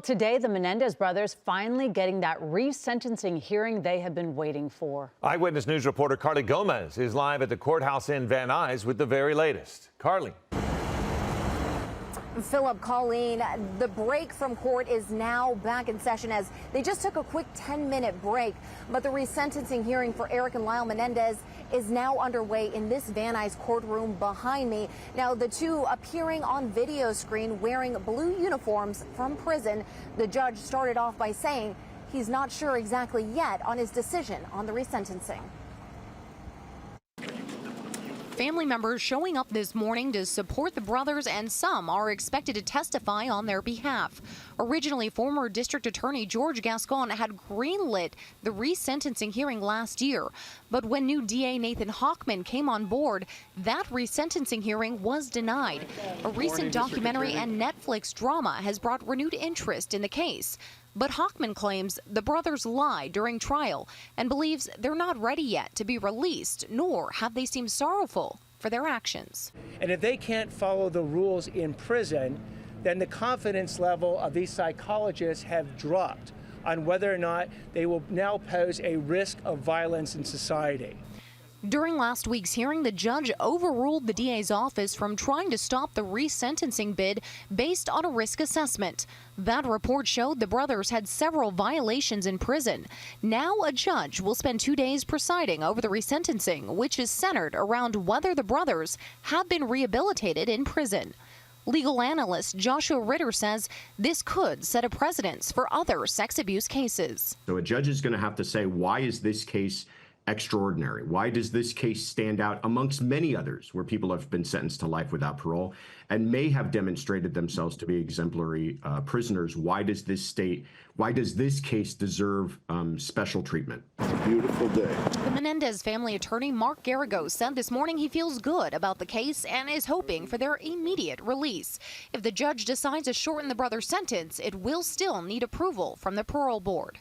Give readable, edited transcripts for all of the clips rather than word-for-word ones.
Today, the Menendez brothers finally getting that resentencing hearing they have been waiting for. Eyewitness News reporter Carly Gomez is live at the courthouse in Van Nuys with the very latest. Carly. Philip, Colleen, the break from court is now back in session as they just took a quick 10-minute break. But the resentencing hearing for Eric and Lyle Menendez is now underway in this Van Nuys courtroom behind me. Now, the two appearing on video screen wearing blue uniforms from prison. The judge started off by saying he's not sure exactly yet on his decision on the resentencing. Family members showing up this morning to support the brothers, and some are expected to testify on their behalf. Originally, former District Attorney George Gascon had greenlit the resentencing hearing last year. But when new DA Nathan Hochman came on board, that resentencing hearing was denied. A recent documentary and Netflix drama has brought renewed interest in the case. But Hochman claims the brothers lied during trial and believes they're not ready yet to be released, nor have they seemed sorrowful for their actions. And if they can't follow the rules in prison, then the confidence level of these psychologists have dropped on whether or not they will now pose a risk of violence in society. During last week's hearing, the judge overruled the DA's office from trying to stop the resentencing bid based on a risk assessment. That report showed the brothers had several violations in prison. Now a judge will spend 2 days presiding over the resentencing, which is centered around whether the brothers have been rehabilitated in prison. Legal analyst Joshua Ritter says this could set a precedent for other sex abuse cases. So a judge is going to have to say, why is this case extraordinary? Why does this case stand out amongst many others where people have been sentenced to life without parole and may have demonstrated themselves to be exemplary prisoners? Why does this case deserve special treatment? It's a beautiful day. The Menendez family attorney Mark Garagos said this morning he feels good about the case and is hoping for their immediate release. If the judge decides to shorten the brothers' sentence, it will still need approval from the parole board.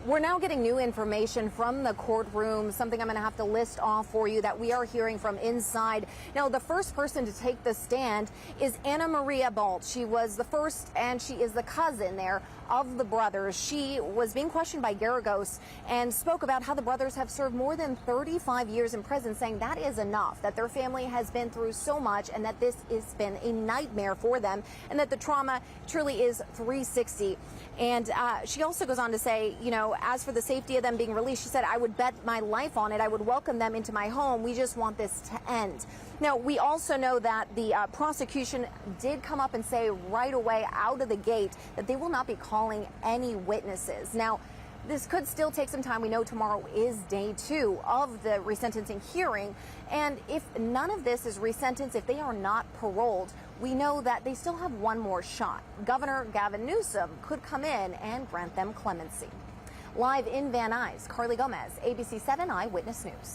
We're now getting new information from the courtroom, something I'm going to have to list off for you that we are hearing from inside. Now, the first person to take the stand is Anna Maria Balt. She was the first, and she is the cousin there of the brothers. She was being questioned by Garagos and spoke about how the brothers have served more than 35 years in prison, saying that is enough, that their family has been through so much and that this has been a nightmare for them and that the trauma truly is 360. And she also goes on to say, you know, as for the safety of them being released, she said, I would bet my life on it. I would welcome them into my home. We just want this to end. Now, we also know that the prosecution did come up and say right away out of the gate that they will not be calling any witnesses. Now, this could still take some time. We know tomorrow is day 2 of the resentencing hearing. And if none of this is resentenced, if they are not paroled, we know that they still have one more shot. Governor Gavin Newsom could come in and grant them clemency. Live in Van Nuys, Carly Gomez, ABC 7 Eyewitness News.